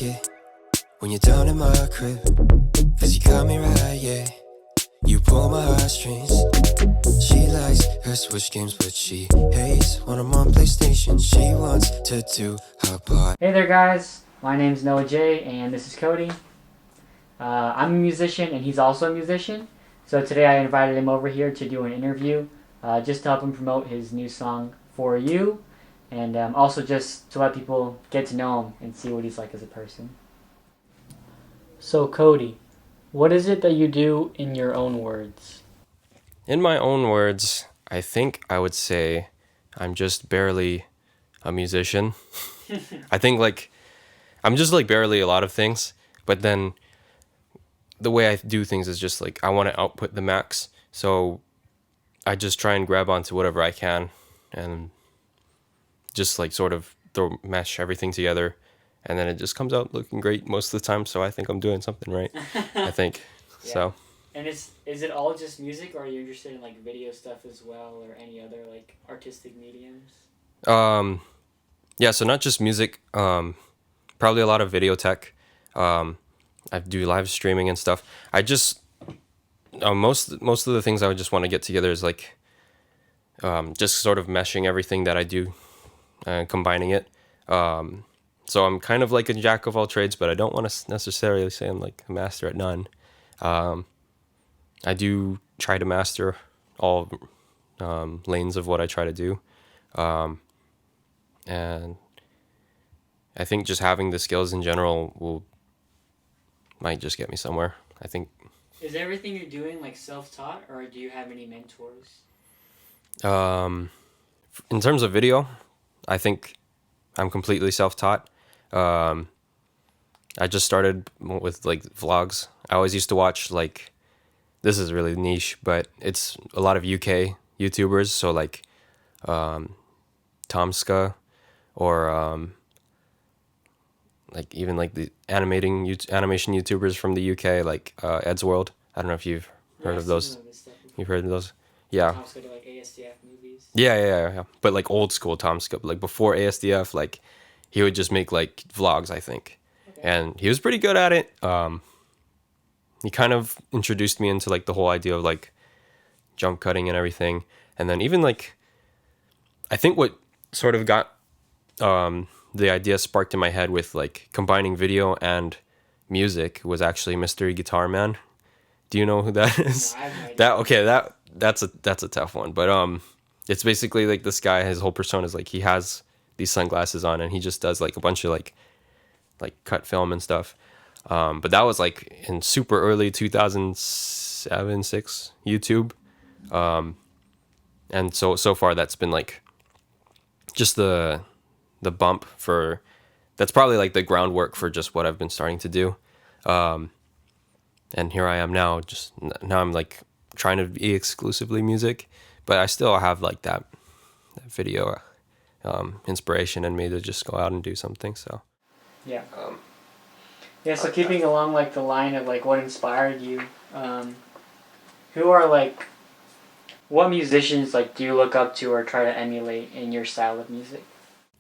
like it when you're down in my crib, 'cause you got me right, yeah. You pull my heartstrings. She likes her Switch games, but she hates when I'm on PlayStation. She wants to do her part. Hey there guys, my name's Noah J and this is Coty. I'm a musician and he's also a musician. So today I invited him over here to do an interview just to help him promote his new song, For You. And also just to let people get to know him and see what he's like as a person. So Coty, what is it that you do in your own words? In my own words, I think I would say I'm just barely a musician. I think I'm just barely a lot of things, but then the way I do things is just I want to output the max. So I just try and grab onto whatever I can and just sort of mesh everything together, and then it just comes out looking great most of the time. So I think I'm doing something right. I think. Yeah. So. And is it all just music, or are you interested in video stuff as well, or any other artistic mediums? Yeah, so not just music. Probably a lot of video tech. I do live streaming and stuff. I just most of the things I would just want to get together is just sort of meshing everything that I do, combining it. So I'm kind of like a jack of all trades, but I don't want to necessarily say I'm a master at none. I do try to master all lanes of what I try to do. And I think just having the skills in general might just get me somewhere, I think. Is everything you're doing self-taught, or do you have any mentors? In terms of video, I think I'm completely self-taught. I just started with vlogs. I always used to watch this is really niche, but it's a lot of UK YouTubers. So Tomska, or even the animation YouTubers from the UK, Ed's World. I don't know if you've heard of those. You've heard of those? Yeah. Tomska do ASDF movies. Yeah. But old school Tomska, before ASDF, he would just make vlogs, I think. Okay. And he was pretty good at it. He kind of introduced me into the whole idea of jump cutting and everything. And then even I think what sort of got the idea sparked in my head with combining video and music was actually Mystery Guitar Man. Do you know who that is? No, I have no idea. That's a tough one, but it's basically this guy, his whole persona is he has these sunglasses on and he just does a bunch of cut film and stuff. But that was in super early 2007-6 YouTube. And so far that's been just the bump for, that's probably the groundwork for just what I've been starting to do. And here I am now, now I'm trying to be exclusively music, but I still have that video inspiration in me to just go out and do something. So yeah. So keeping along the line of what inspired you, who are what musicians do you look up to or try to emulate in your style of music?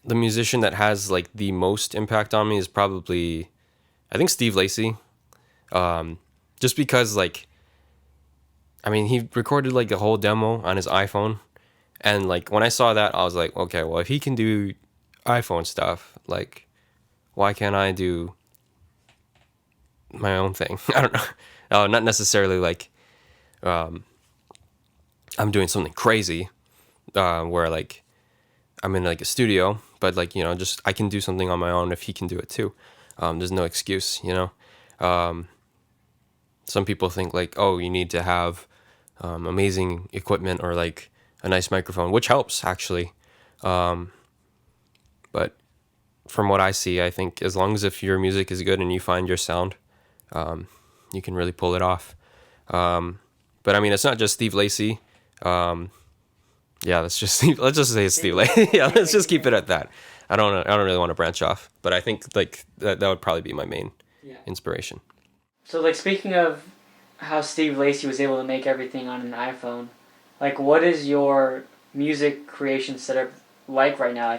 The musician that has the most impact on me is probably, I think, Steve Lacy. Just because he recorded a whole demo on his iPhone, and when I saw that, I was okay, well, if he can do iPhone stuff, why can't I do my own thing? I don't know. Not necessarily I'm doing something crazy, where I'm in a studio, but just I can do something on my own if he can do it too. There's no excuse, Some people think oh, you need to have amazing equipment or a nice microphone, which helps actually. But from what I see, I think as long as if your music is good and you find your sound, you can really pull it off. But it's not just Steve Lacy. Yeah, let's just say it's Steve Lacy. Yeah, let's just keep it at that. I don't really want to branch off, but I think that would probably be my main inspiration. So speaking of how Steve Lacy was able to make everything on an iPhone, what is your music creation setup right now?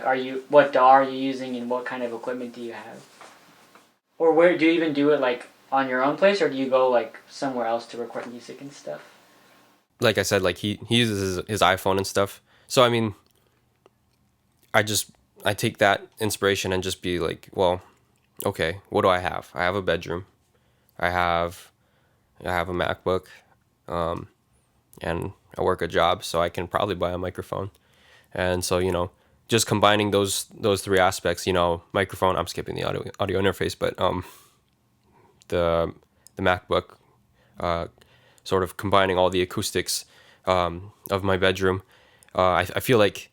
What DAW are you using, and what kind of equipment do you have? Or where do you even do it, like on your own place, or do you go like somewhere else to record music and stuff? Like I said, like he uses his iPhone and stuff. So I mean, I just I take that inspiration and just be like, well, okay, what do I have? I have a bedroom. I have a MacBook, and I work a job, so I can probably buy a microphone. And so just combining those three aspects, microphone. I'm skipping the audio interface, but the MacBook, sort of combining all the acoustics of my bedroom. I feel like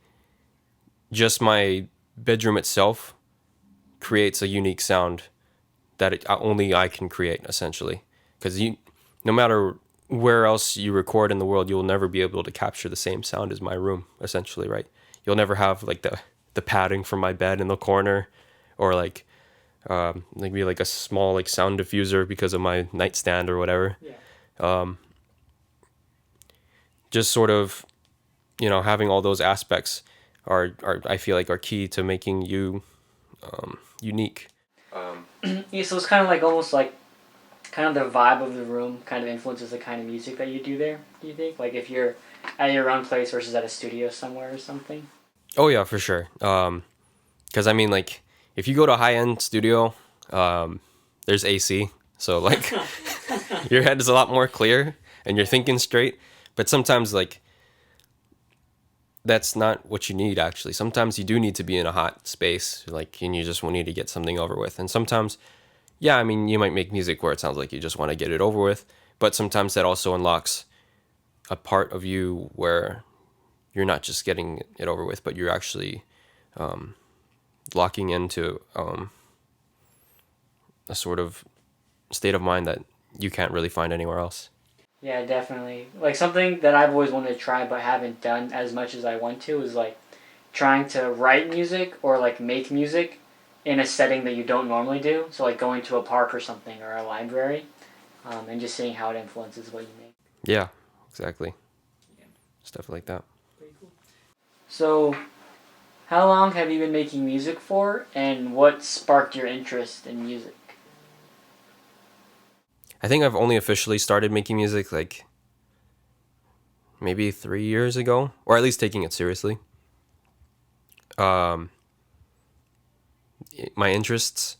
just my bedroom itself creates a unique sound that only I can create, essentially. Because no matter where else you record in the world, you'll never be able to capture the same sound as my room, essentially, right? You'll never have like the padding from my bed in the corner, or like maybe like a small like sound diffuser because of my nightstand or whatever. Yeah. Just sort of, having all those aspects are I feel like are key to making you unique. Yeah, so it's kind of like almost like kind of the vibe of the room kind of influences the kind of music that you do there. Do you think, like if you're at your own place versus at a studio somewhere or something? Oh yeah, for sure. Because I mean, like if you go to a high-end studio, there's AC, so like your head is a lot more clear and you're thinking straight. But sometimes like that's not what you need, actually. Sometimes you do need to be in a hot space, like, and you just need to get something over with. And sometimes, yeah, I mean, you might make music where it sounds like you just want to get it over with, but sometimes that also unlocks a part of you where you're not just getting it over with, but you're actually locking into a sort of state of mind that you can't really find anywhere else. Yeah, definitely. Like something that I've always wanted to try but haven't done as much as I want to is like trying to write music or like make music in a setting that you don't normally do. So like going to a park or something or a library, and just seeing how it influences what you make. Yeah, exactly. Yeah. Stuff like that. Pretty cool. So, how long have you been making music for, and what sparked your interest in music? I think I've only officially started making music like maybe 3 years ago, or at least taking it seriously. My interests,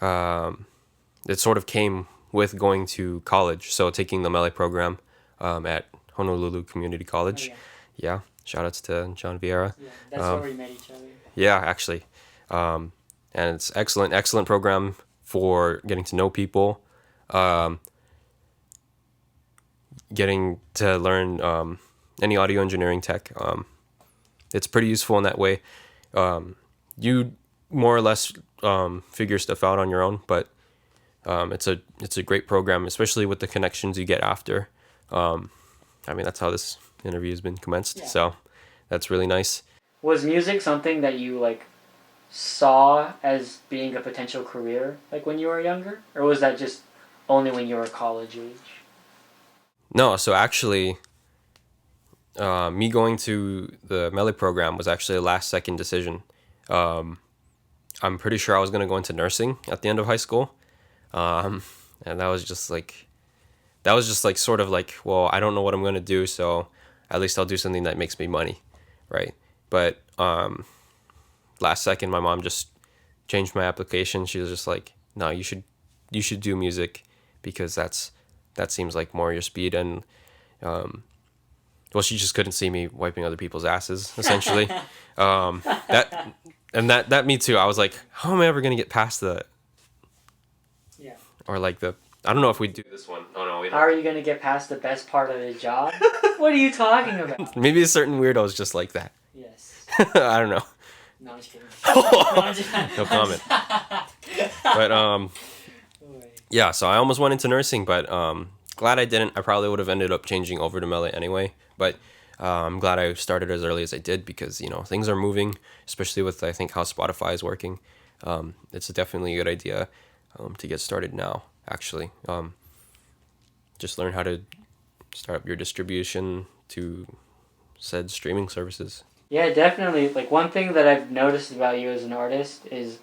it sort of came with going to college, so taking the melee program at Honolulu Community College. Oh, yeah, shout outs to John Vieira. yeah, that's where we met each other. Yeah, actually. And it's excellent program for getting to know people, getting to learn any audio engineering tech. It's pretty useful in that way. You more or less figure stuff out on your own, but it's a great program, especially with the connections you get after. I mean, that's how this interview has been commenced, Yeah. so that's really nice. Was music something that you like saw as being a potential career like when you were younger, or was that just only when you were college age? No, so actually, me going to the melee program was actually a last second decision. I'm pretty sure I was gonna go into nursing at the end of high school, and that was just like sort of like, well, I don't know what I'm gonna do, so at least I'll do something that makes me money, right? But last second, my mom just changed my application. She was just like, no, you should do music because that seems like more your speed. And well, she just couldn't see me wiping other people's asses, essentially. That me too. I was like, how am I ever gonna get past the Yeah. or like the I don't know if we do this one. Oh no, we How don't. are you gonna get past the best part of the job? What are you talking about? Maybe a certain weirdo's just like that. Yes. I don't know. No, I'm just kidding. No, I'm just No comment. But yeah, so I almost went into nursing, but glad I didn't. I probably would have ended up changing over to melee anyway. But I'm glad I started as early as I did because things are moving, especially with I think how Spotify is working. It's definitely a good idea to get started now. Actually, just learn how to start up your distribution to said streaming services. Yeah, definitely. Like one thing that I've noticed about you as an artist is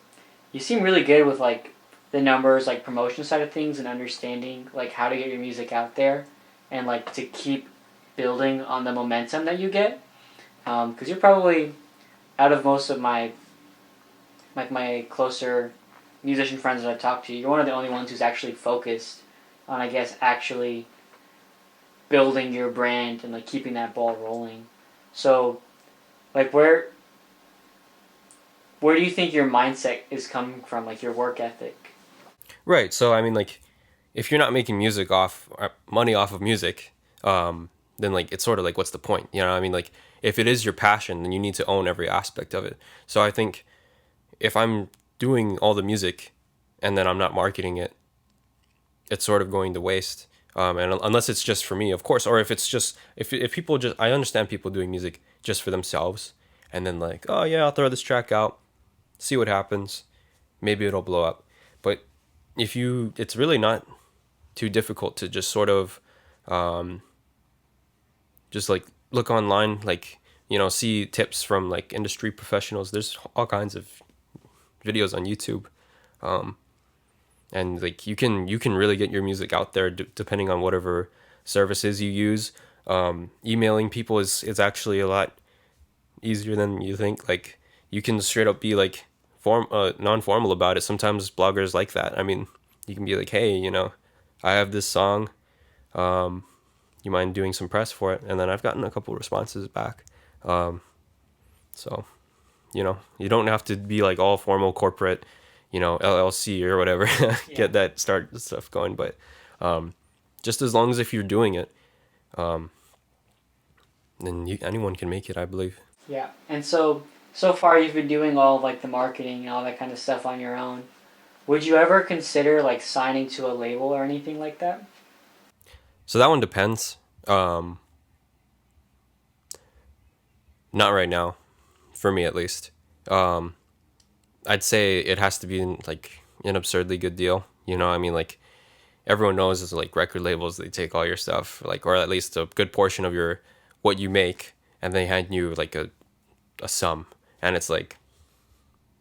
you seem really good with like the numbers, like promotion side of things, and understanding like how to get your music out there, and like to keep building on the momentum that you get, because you're probably out of most of my my closer musician friends that I've talked to, you're one of the only ones who's actually focused on, I guess, actually building your brand and like keeping that ball rolling. So, like, where do you think your mindset is coming from, like your work ethic? Right. So I mean, like, if you're not making music off money off of music, then like it's sort of like what's the point? You know what I mean? Like, if it is your passion, then you need to own every aspect of it. So I think if I'm doing all the music and then I'm not marketing it, it's sort of going to waste. And unless it's just for me, of course, or if it's just if people just, I understand people doing music just for themselves, and then like, oh yeah, I'll throw this track out, see what happens, maybe it'll blow up. But if you, it's really not too difficult to just sort of just like look online, like, you know, see tips from like industry professionals. There's all kinds of videos on YouTube, and like you can really get your music out there depending on whatever services you use. Emailing people is actually a lot easier than you think. Like, you can straight up be like non-formal about it. Sometimes bloggers like that. I mean, you can be like, hey, you know, I have this song, you mind doing some press for it? And then I've gotten a couple responses back. So, you know, you don't have to be like all formal corporate, you know, LLC or whatever, get that start stuff going. But just as long as if you're doing it, then anyone can make it, I believe. Yeah, and so far you've been doing all of, like the marketing and all that kind of stuff on your own. Would you ever consider like signing to a label or anything like that? So that one depends. Not right now, for me at least. I'd say it has to be like an absurdly good deal. You know, I mean, like, everyone knows is like record labels, they take all your stuff, like, or at least a good portion of your what you make, and they hand you like a sum, and it's like,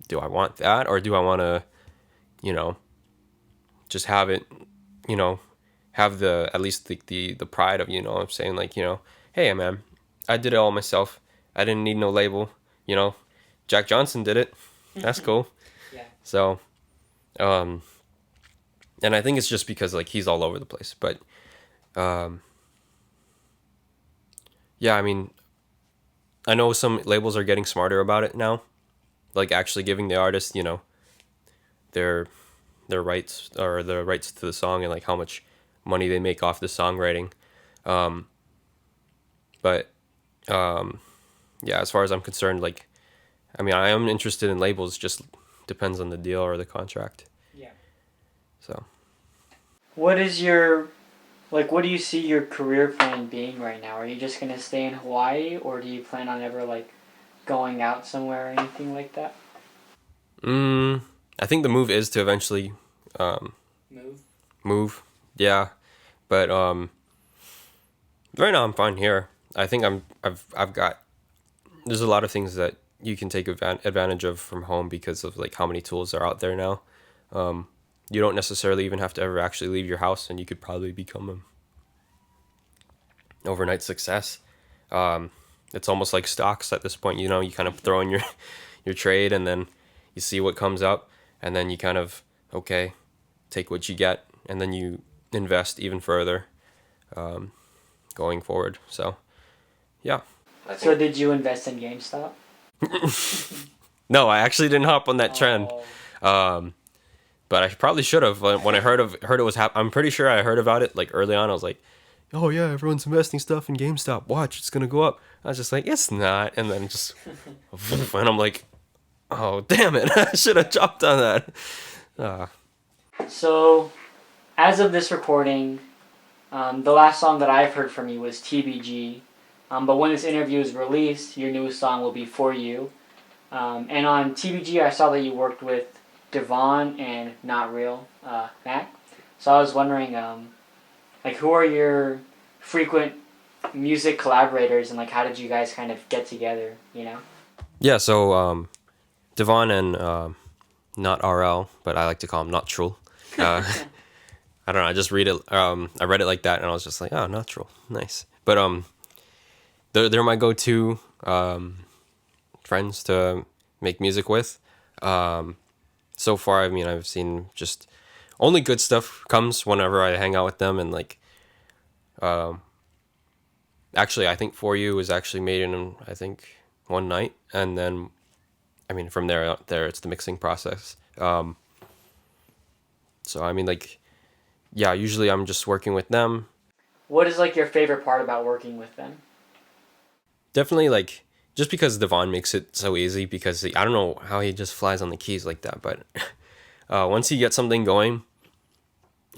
do I want that, or do I want to, you know, just have it, you know, have the at least the pride of, you know what I'm saying, like, you know, hey man, I did it all myself. I didn't need no label, you know. Jack Johnson did it. That's cool. Yeah. So, and I think it's just because like he's all over the place. But yeah, I mean, I know some labels are getting smarter about it now, like actually giving the artist, you know, their rights, or the rights to the song, and like how much money they make off the songwriting. But yeah, as far as I'm concerned, like, I mean, I am interested in labels, just depends on the deal or the contract. Yeah. So, What is your, like, what do you see your career plan being right now? Are you just going to stay in Hawaii, or do you plan on ever, like, going out somewhere or anything like that? I think the move is to eventually move. Yeah. But right now I'm fine here. I think I've got, there's a lot of things that you can take advantage of from home because of like how many tools are out there now. You don't necessarily even have to ever actually leave your house, and you could probably become an overnight success. It's almost like stocks at this point. You know, you kind of throw in your trade, and then you see what comes up, and then you kind of, okay, take what you get, and then you invest even further going forward. So, yeah. So did you invest in GameStop? No, I actually didn't hop on that trend. But I probably should have. When I heard it was I'm pretty sure I heard about it like early on. I was like, oh yeah, everyone's investing stuff in GameStop. Watch, it's gonna go up. I was just like, it's not. And then just, and I'm like, oh damn it, I should have jumped on that. So, as of this recording, the last song that I've heard from you was TBG. But when this interview is released, your newest song will be For You. And on TBG, I saw that you worked with Devon and Not Real Mac. So I was wondering, like, who are your frequent music collaborators, and like, how did you guys kind of get together? You know? Yeah. So Devon and not RL, but I like to call him Natural. Uh, I don't know. I just read it. I read it like that, and I was just like, oh, Natural, nice. But they're my go-to friends to make music with. So far, I mean, I've seen just only good stuff comes whenever I hang out with them, and like, actually, I think For You was actually made in I think one night, and then, I mean, from there it's the mixing process. So I mean, like, yeah, usually I'm just working with them. What is like your favorite part about working with them? Definitely, like, just because Devon makes it so easy, because I don't know how he just flies on the keys like that, but once he gets something going,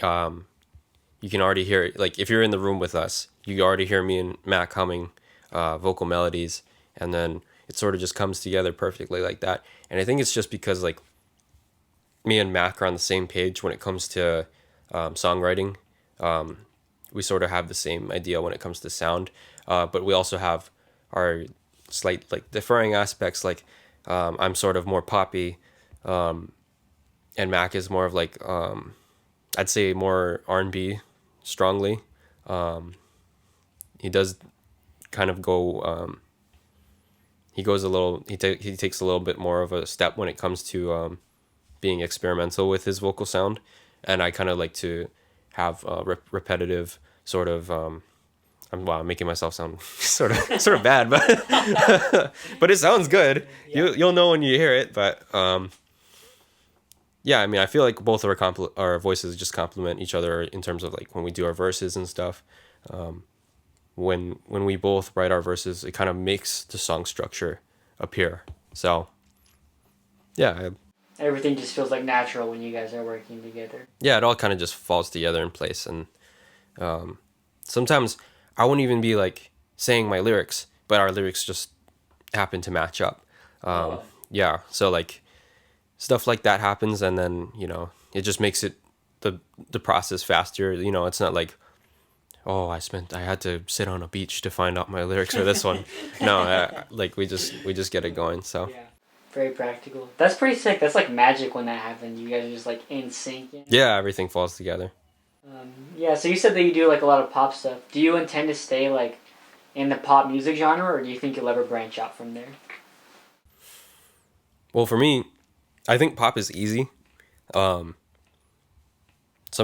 you can already hear it. Like, if you're in the room with us, you already hear me and Mac humming vocal melodies, and then it sort of just comes together perfectly like that. And I think it's just because, like, me and Mac are on the same page when it comes to songwriting. We sort of have the same idea when it comes to sound, but we also have our slight, like, differing aspects. Like, I'm sort of more poppy, and Mac is more of like, I'd say more R&B strongly. He does kind of go. He goes a little. He takes a little bit more of a step when it comes to being experimental with his vocal sound, and I kind of like to have repetitive sort of. I'm making myself sound sort of bad, but but it sounds good. Yeah. You'll know when you hear it, but yeah, I mean, I feel like both of our voices just complement each other in terms of, like, when we do our verses and stuff. When we both write our verses, it kind of makes the song structure appear. So yeah, Everything just feels like natural when you guys are working together. yeah, it all kind of just falls together in place. And sometimes I won't even be like saying my lyrics, but our lyrics just happen to match up. Yeah, so like stuff like that happens, and then, you know, it just makes it the process faster. You know, it's not like, oh, I had to sit on a beach to find out my lyrics for this one. No, like we just get it going. So Yeah. Very practical. That's pretty sick. That's like magic when that happens. You guys are just like in sync. You know? yeah, everything falls together. Yeah, so you said that you do like a lot of pop stuff. Do you intend to stay like in the pop music genre, or do you think you'll ever branch out from there? Well, for me, I think pop is easy. Some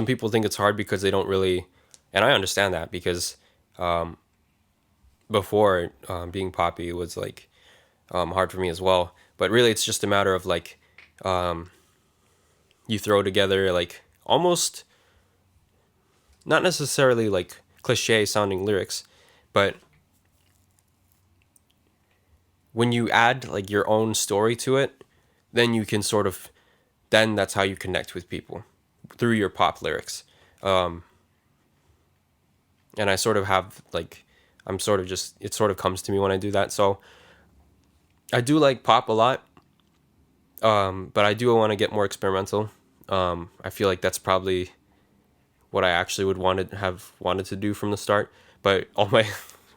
people think it's hard because they don't really, and I understand that, because before being poppy was like hard for me as well. But really, it's just a matter of like you throw together like almost not necessarily like cliche sounding lyrics, but when you add like your own story to it, then you can sort of, then that's how you connect with people, through your pop lyrics. And I sort of have like, I'm sort of just, it sort of comes to me when I do that. So I do like pop a lot, but I do want to get more experimental. I feel like that's probably what I actually would wanted to do from the start. But all my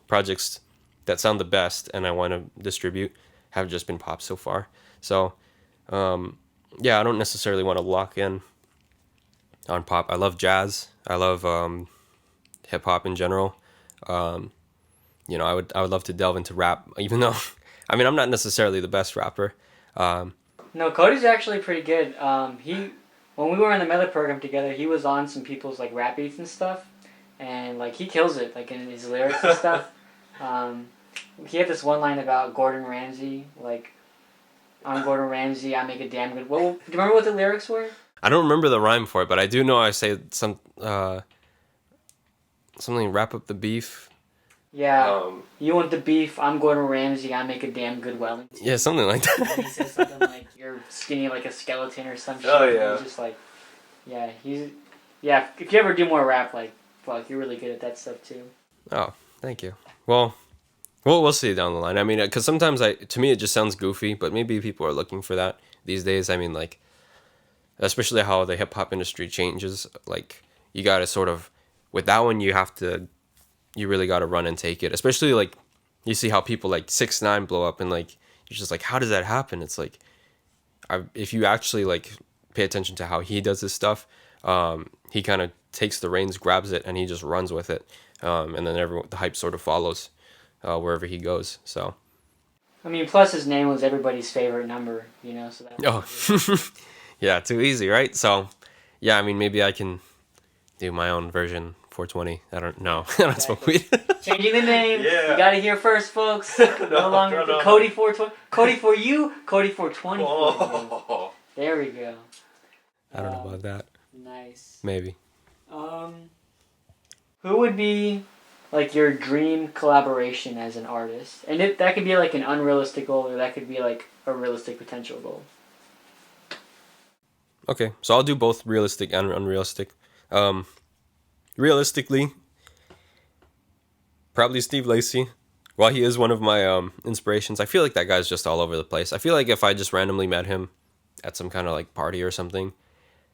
projects that sound the best and I want to distribute have just been pop so far. So yeah, I don't necessarily want to lock in on pop. I love jazz. I love hip hop in general. You know, I would love to delve into rap, even though I mean, I'm not necessarily the best rapper. No, Cody's actually pretty good. He when we were in the Miller program together, he was on some people's like rap beats and stuff, and like he kills it like in his lyrics and stuff. He had this one line about Gordon Ramsay, like, I'm Gordon Ramsay, I make a damn good. Well, do you remember what the lyrics were? I don't remember the rhyme for it, but I do know I say something, wrap up the beef. Yeah, you want the beef, I'm Gordon Ramsay, I make a damn good Wellington. Yeah, something like And he that. says something like, you're skinny like a skeleton or some shit. Oh, And yeah. he's just like, yeah, if you ever do more rap, like, fuck, you're really good at that stuff too. Oh, thank you. Well, we'll see down the line. I mean, because sometimes to me it just sounds goofy, but maybe people are looking for that these days. I mean, like, especially how the hip hop industry changes. Like, you gotta sort of, with that one, you really gotta run and take it. Especially like, you see how people like 6ix9ine blow up, and like, you're just like, how does that happen? It's like, if you actually like pay attention to how he does his stuff, he kind of takes the reins, grabs it, and he just runs with it, and then the hype sort of follows wherever he goes. So. I mean, plus his name was everybody's favorite number, you know. So that. Oh, yeah, too easy, right? So, yeah, I mean, maybe I can do my own version 420. I don't know. I don't smoke weed. Changing the name. Yeah. You got it here first, folks. No longer no. Coty 420. Coty for you. Coty 420 for you. Oh. There we go. I don't know about that. Nice. Maybe. Who would be like your dream collaboration as an artist? And that could be like an unrealistic goal, or that could be like a realistic potential goal. Okay, so I'll do both realistic and unrealistic. Realistically, probably Steve Lacy. While he is one of my inspirations, I feel like that guy's just all over the place. I feel like if I just randomly met him at some kind of like party or something,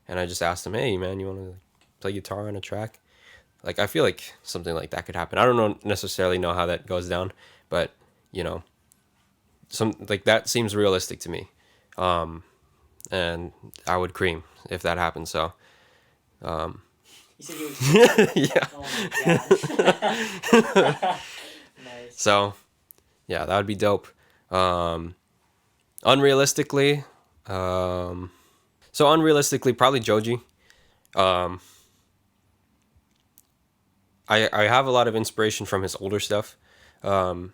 and I just asked him, "Hey, man, you want to play guitar on a track?" Like, I feel like something like that could happen. I don't necessarily know how that goes down, but you know, that seems realistic to me, and I would cream if that happened. So, You said you would. yeah. Oh my gosh. Nice. So, yeah, that would be dope. Unrealistically, probably Joji. I have a lot of inspiration from his older stuff, and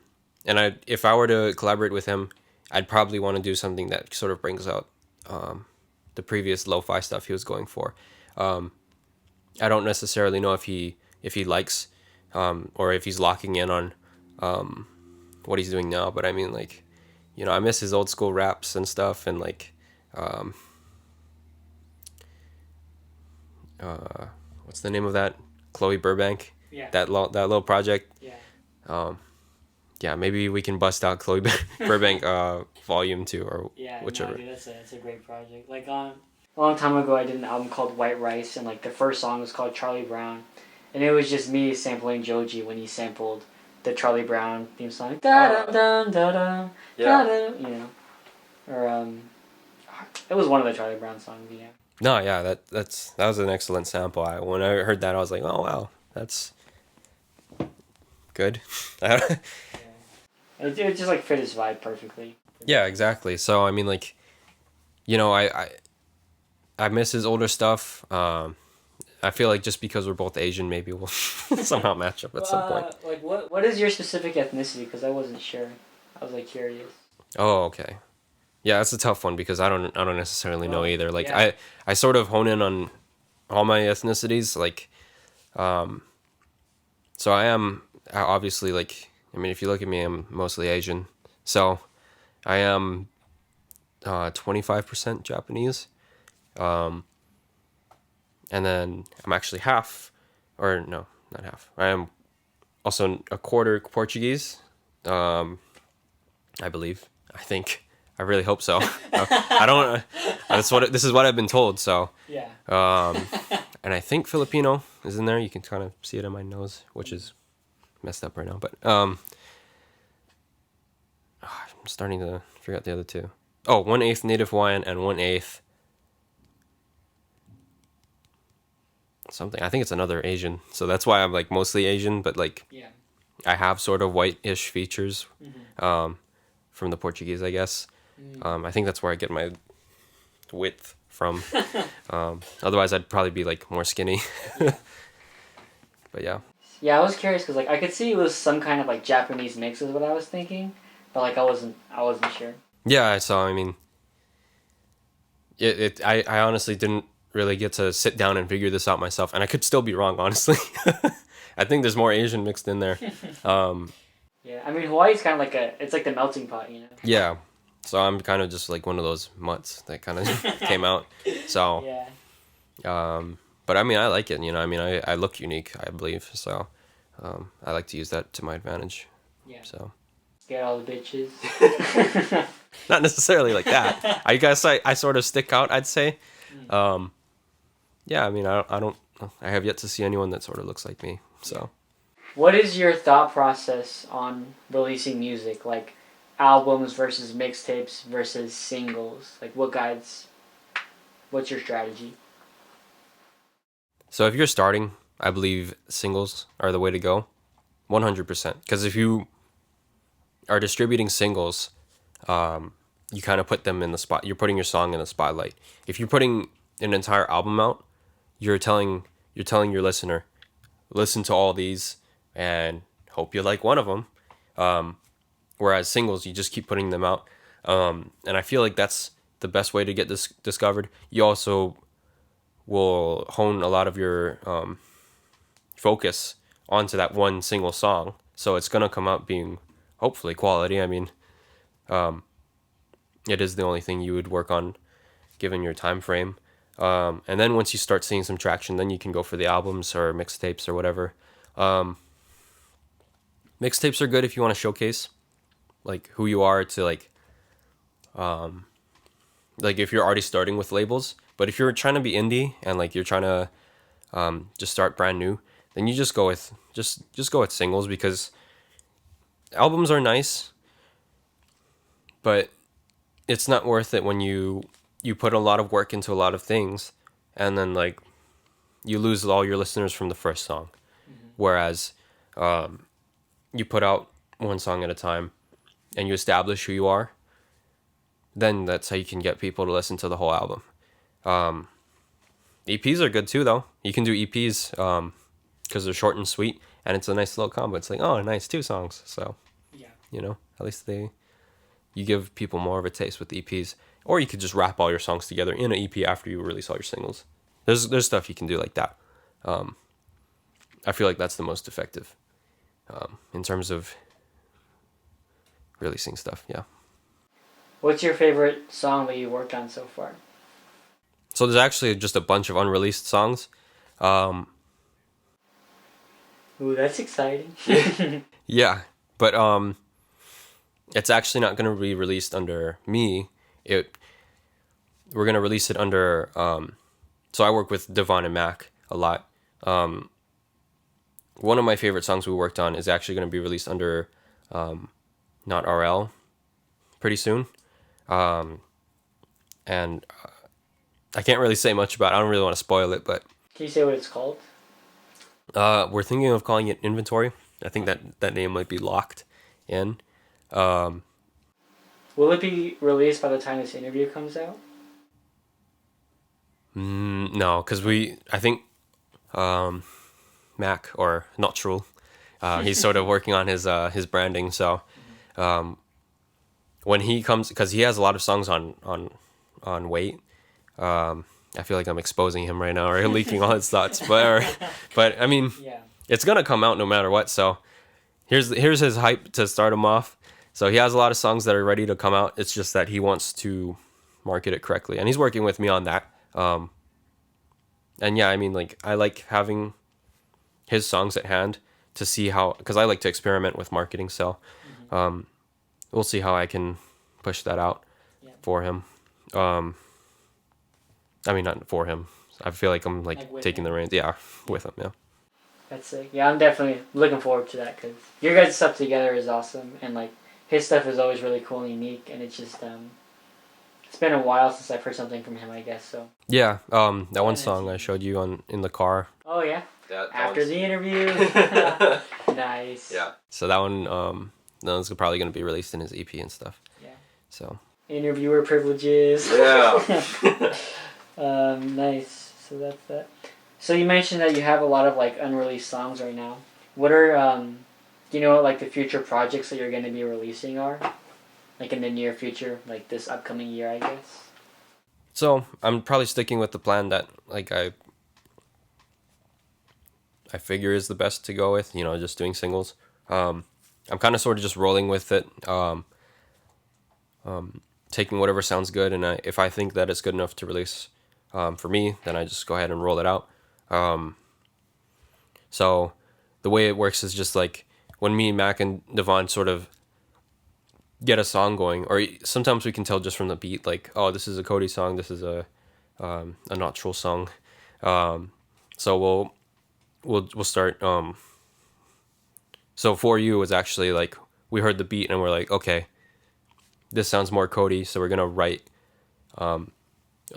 if I were to collaborate with him, I'd probably want to do something that sort of brings out the previous lo-fi stuff he was going for. I don't necessarily know if he likes or if he's locking in on what he's doing now, but I mean, like, you know, I miss his old school raps and stuff, and like what's the name of that? Chloe Burbank. Yeah. That little project. Yeah. Yeah, maybe we can bust out Chloe Burbank Volume 2 or whichever. No, dude, that's a great project. Like a long time ago, I did an album called White Rice, and like the first song was called Charlie Brown, and it was just me sampling Joji when he sampled the Charlie Brown theme song. Da da da da da da. You know, or it was one of the Charlie Brown songs. Yeah. No, yeah, that was an excellent sample. When I heard that, I was like, oh wow, that's good. It just like fit his vibe perfectly. Yeah, exactly. So I mean, like, you know, I miss his older stuff. I feel like just because we're both Asian, maybe we'll somehow match up at some point. Like what is your specific ethnicity? Because I wasn't sure. I was like curious. Oh, okay. Yeah, that's a tough one because I don't necessarily know either. Like, yeah. I sort of hone in on all my ethnicities. Like, so I am obviously, like, I mean, if you look at me, I'm mostly Asian. So I am 25% Japanese. And then I'm actually half, or no, not half. I am also a quarter Portuguese. I believe. I think. I really hope so. I don't. This is what I've been told. So. Yeah. And I think Filipino is in there. You can kind of see it in my nose, which is messed up right now. But I'm starting to figure out the other two. Oh, 1/8 Native Hawaiian and 1/8 something. I think it's another Asian. So that's why I'm like mostly Asian, but like Yeah. I have sort of white-ish features from the Portuguese, I guess. I think that's where I get my width from. Otherwise, I'd probably be like more skinny. But yeah. Yeah, I was curious because like I could see it was some kind of like Japanese mix is what I was thinking, but like I wasn't sure. Yeah, so I mean, I honestly didn't really get to sit down and figure this out myself, and I could still be wrong, honestly. I think there's more Asian mixed in there. Yeah, I mean Hawaii's kind of like it's like the melting pot, you know. Yeah, so I'm kind of just like one of those mutts that kind of came out. So, Yeah. but I mean, I like it. You know, I mean, I look unique, I believe. So, I like to use that to my advantage. Yeah. So. Get all the bitches. Not necessarily like that. I guess I sort of stick out, I'd say. Yeah, I mean, I have yet to see anyone that sort of looks like me. So. What is your thought process on releasing music? Like, albums versus mixtapes versus singles? Like, what's your strategy? So if you're starting, I believe singles are the way to go, 100%. Because if you are distributing singles, you kind of put them in the spot. You're putting your song in the spotlight. If you're putting an entire album out, you're telling your listener, listen to all these and hope you like one of them. Whereas singles, you just keep putting them out, and I feel like that's the best way to get this discovered. You also will hone a lot of your focus onto that one single song, so it's gonna come out being hopefully quality. I mean, it is the only thing you would work on given your time frame. And then once you start seeing some traction, then you can go for the albums or mixtapes or whatever. Mixtapes are good if you want to showcase like who you are to like if you're already starting with labels. But if you're trying to be indie and like you're trying to just start brand new, then you just go with just go with singles, because albums are nice, but it's not worth it when you put a lot of work into a lot of things and then like you lose all your listeners from the first song. Whereas you put out one song at a time and you establish who you are, then that's how you can get people to listen to the whole album. EPs are good too, though. You can do EPs because they're short and sweet, and it's a nice little combo. It's like, oh, nice, 2 songs. So, Yeah. at least you give people more of a taste with EPs. Or you could just wrap all your songs together in an EP after you release all your singles. There's stuff you can do like that. I feel like that's the most effective in terms of releasing stuff. Yeah. What's your favorite song that you worked on so far? So there's actually just a bunch of unreleased songs. Ooh, that's exciting. Yeah, but it's actually not going to be released under me. We're going to release it under so I work with Devon and Mac a lot. One of my favorite songs we worked on is actually going to be released under Not RL pretty soon. And I can't really say much about it. I don't really want to spoil it, but Can you say what it's called? we're thinking of calling it Inventory. I think that name might be locked in. Will it be released by the time this interview comes out? No, because I think Mac, or not True, he's sort of working on his branding. So when he comes, because he has a lot of songs on Wait. I feel like I'm exposing him right now or leaking all his thoughts, but I mean, Yeah. it's gonna come out no matter what. So here's his hype to start him off. So he has a lot of songs that are ready to come out. It's just that he wants to market it correctly, and he's working with me on that. And yeah, I mean, like, I like having his songs at hand to see how, because I like to experiment with marketing. So we'll see how I can push that out for him. I mean, not for him. I feel like I'm like with taking him. the reins. Yeah, with him. Yeah. That's sick. Yeah, I'm definitely looking forward to that because your guys' stuff together is awesome, and like his stuff is always really cool and unique, and it's just it's been a while since I've heard something from him, I guess. So. Yeah. That one song I showed you in the car. Oh yeah. After the interview. Nice. Yeah. So that one that's probably gonna be released in his EP and stuff. Yeah. So. Interviewer privileges. Yeah. Nice. So that's that. So you mentioned that you have a lot of like unreleased songs right now. What are do you know what like the future projects that you're going to be releasing are? Like in the near future, like this upcoming year, I guess. So I'm probably sticking with the plan that like I figure is the best to go with. Just doing singles. I'm kind of sort of just rolling with it. Taking whatever sounds good, and if I think that it's good enough to release for me, then I just go ahead and roll it out. So the way it works is just like when me, Mac, and Devon sort of get a song going, or sometimes we can tell just from the beat, like, oh, this is a Coty song, this is a natural song. So we'll start. So For You was actually like we heard the beat and we're like, okay, this sounds more Coty, so we're gonna write a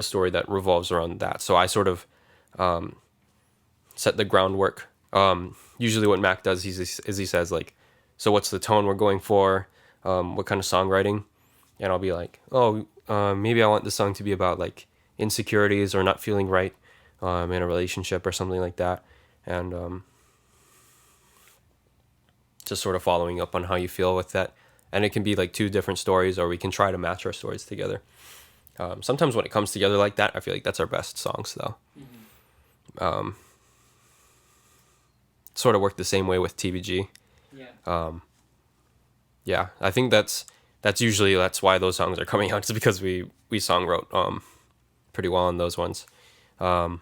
story that revolves around that. So I sort of set the groundwork. Usually what Mac does is he says like, so what's the tone we're going for? What kind of songwriting? And I'll be like, oh, maybe I want the song to be about like insecurities or not feeling right in a relationship or something like that. And just sort of following up on how you feel with that. And it can be like two different stories, or we can try to match our stories together. Sometimes when it comes together like that, I feel like that's our best songs, though. Sort of worked the same way with TBG. Yeah. Yeah, I think that's why those songs are coming out. It's because we song wrote pretty well on those ones. Yeah,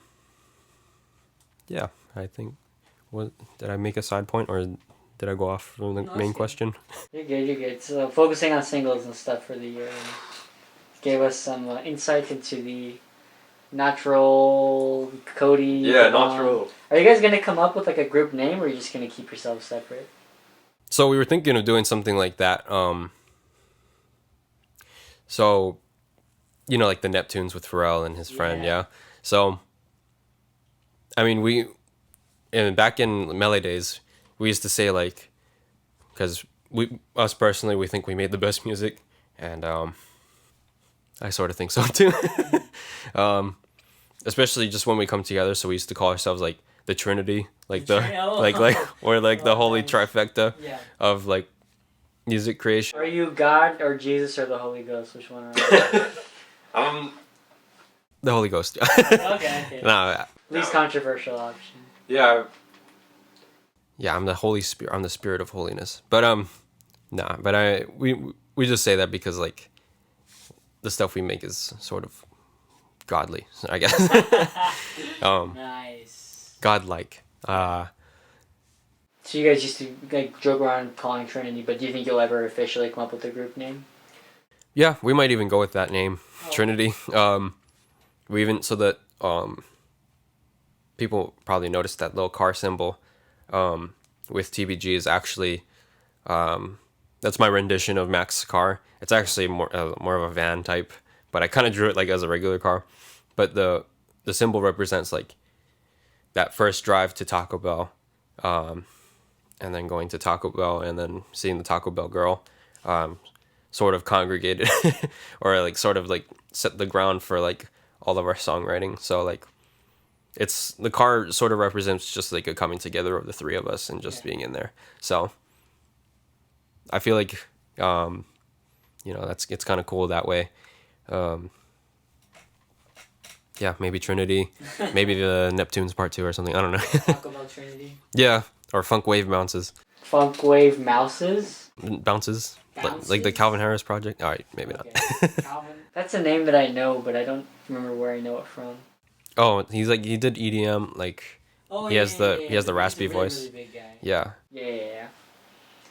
I think. Did I make a side point, or did I go off from the main question? You're good. You're good. So focusing on singles and stuff for the year gave us some insight into the natural Coty. Yeah, natural. Are you guys gonna come up with like a group name, or are you just gonna keep yourselves separate? So we were thinking of doing something like that. So, you know, like the Neptunes with Pharrell and his friend, yeah. So, I mean, back in Melee days, we used to say like, because us personally, we think we made the best music, and I sort of think so too. Especially just when we come together. So we used to call ourselves like the Trinity, like or like the holy trifecta of like music creation. Are you God or Jesus or the Holy Ghost? Which one are you? The Holy Ghost. Okay. No, least controversial option. yeah. Yeah, I'm the Holy Spirit. I'm the Spirit of holiness. But nah. But we just say that because like the stuff we make is sort of godly, I guess. Nice. Godlike. So you guys used to like joke around calling Trinity, but do you think you'll ever officially come up with a group name? Yeah, we might even go with that name, Trinity. We even so that people probably noticed that little car symbol with TBG is actually that's my rendition of Mac's car. It's actually more of a van type, but I kind of drew it like as a regular car. But the symbol represents like that first drive to Taco Bell, and then going to Taco Bell and then seeing the Taco Bell girl, sort of congregated or like sort of like set the ground for like all of our songwriting. So like it's the car sort of represents just like a coming together of the three of us and just being in there. So I feel like you know, it's kind of cool that way. Yeah, maybe Trinity, maybe the Neptunes Part 2 or something. I don't know. Talk about Trinity. Yeah, or Funk Wave Bounces. Funk Wave Mouses? Bounces? Like the Calvin Harris project? All right, maybe not. Calvin. That's a name that I know, but I don't remember where I know it from. Oh, he did EDM, like he has the raspy voice. Really big guy. Yeah.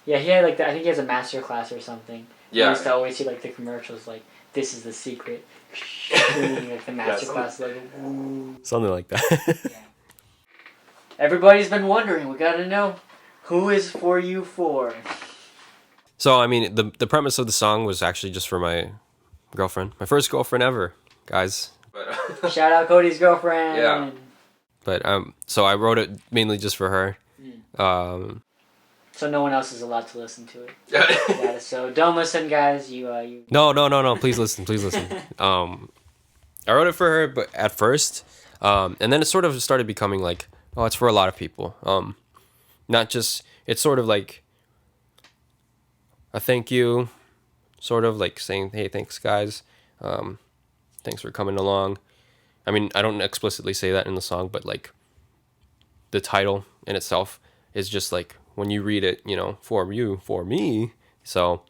Yeah, he had like I think he has a master class or something. Yeah. I used to always see like the commercials like this is the secret. Like the master class logo. Something like that. Yeah. Everybody's been wondering, we gotta know who is For You For? So I mean the premise of the song was actually just for my girlfriend. My first girlfriend ever, guys. Shout out Cody's girlfriend. Yeah. But so I wrote it mainly just for her. So no one else is allowed to listen to it. Yeah, so don't listen, guys. You. No. Please listen. I wrote it for her, but at first, and then it sort of started becoming like, oh, it's for a lot of people. Not just it's sort of like a thank you, sort of like saying, hey, thanks guys, thanks for coming along. I mean, I don't explicitly say that in the song, but like the title in itself is just like when you read it, you know, for you, for me. So,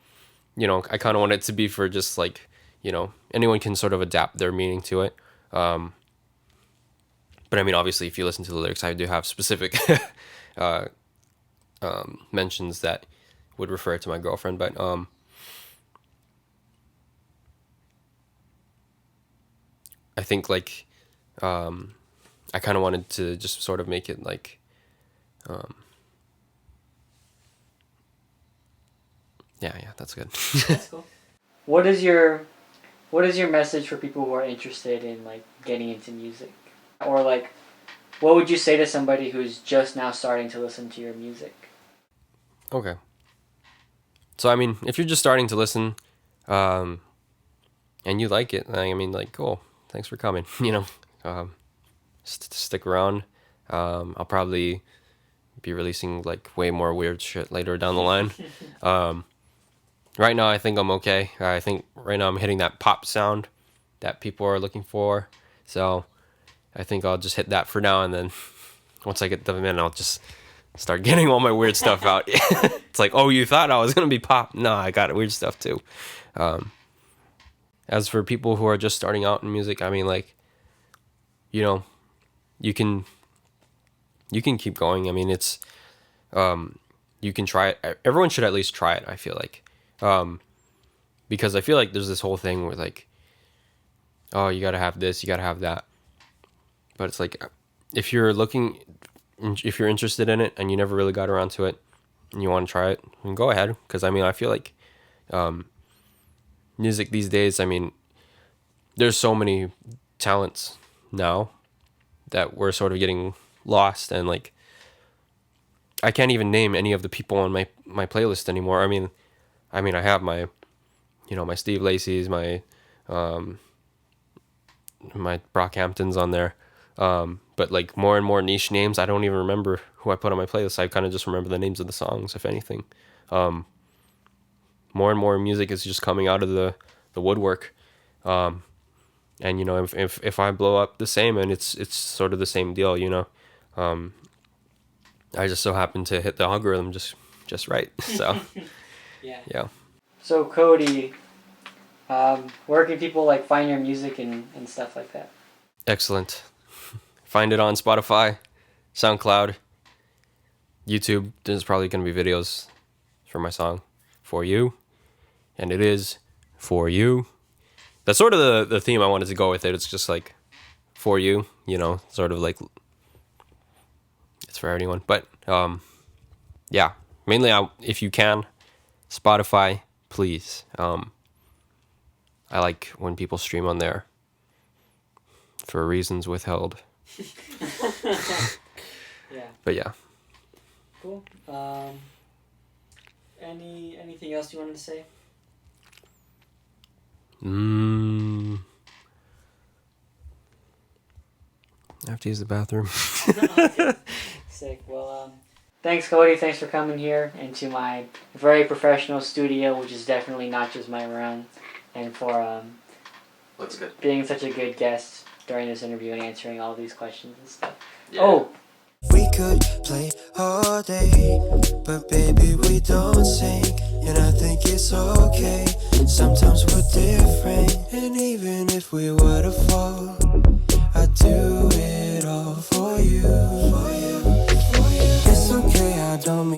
you know, I kind of want it to be for just like, you know, anyone can sort of adapt their meaning to it. But I mean, obviously, if you listen to the lyrics, I do have specific mentions that would refer to my girlfriend. But I think like I kind of wanted to just sort of make it like yeah, that's good. That's cool. what is your message for people who are interested in like getting into music, or like what would you say to somebody who's just now starting to listen to your music? Okay. So I mean, if you're just starting to listen, and you like it, I mean, like, cool. Thanks for coming. Stick around. I'll probably be releasing like way more weird shit later down the line. Right now, I think I'm okay. I think right now I'm hitting that pop sound that people are looking for. So I think I'll just hit that for now, and then once I get them in, I'll just start getting all my weird stuff out. It's like, oh, you thought I was gonna be pop? No, I got weird stuff too. As for people who are just starting out in music, I mean, like, you can keep going. I mean, it's you can try it. Everyone should at least try it, I feel like. Because I feel like there's this whole thing where like, oh, you gotta have this, you gotta have that. But it's like, if you're interested in it and you never really got around to it and you want to try it, then go ahead. Because I mean, I feel like music these days, I mean, there's so many talents now that we're sort of getting lost, and like, I can't even name any of the people on my playlist anymore. I mean, I have my, my Steve Lacy's, my Brockhamptons on there. But like more and more niche names, I don't even remember who I put on my playlist. I kind of just remember the names of the songs, if anything. More and more music is just coming out of the woodwork. And if I blow up the same, and it's sort of the same deal, I just so happen to hit the algorithm just right. So yeah. So Coty, where can people like find your music and stuff like that? Excellent. Find it on Spotify, SoundCloud, YouTube. There's probably going to be videos for my song, For You. And it is for you. That's sort of the theme I wanted to go with it. It's just like, for you, sort of like, it's for anyone. But, yeah, mainly if you can, Spotify, please. I like when people stream on there for reasons withheld. Yeah. But yeah. Cool. Anything else you wanted to say? I have to use the bathroom. Sick. Well, thanks, Coty. Thanks for coming here into my very professional studio, which is definitely not just my room, and for Looks good. being such a good guest during this interview and answering all these questions and stuff. Yeah. Oh, We could play all day, but baby, we don't sing. And I think it's okay. Sometimes we're different, and even if we were to fall, I do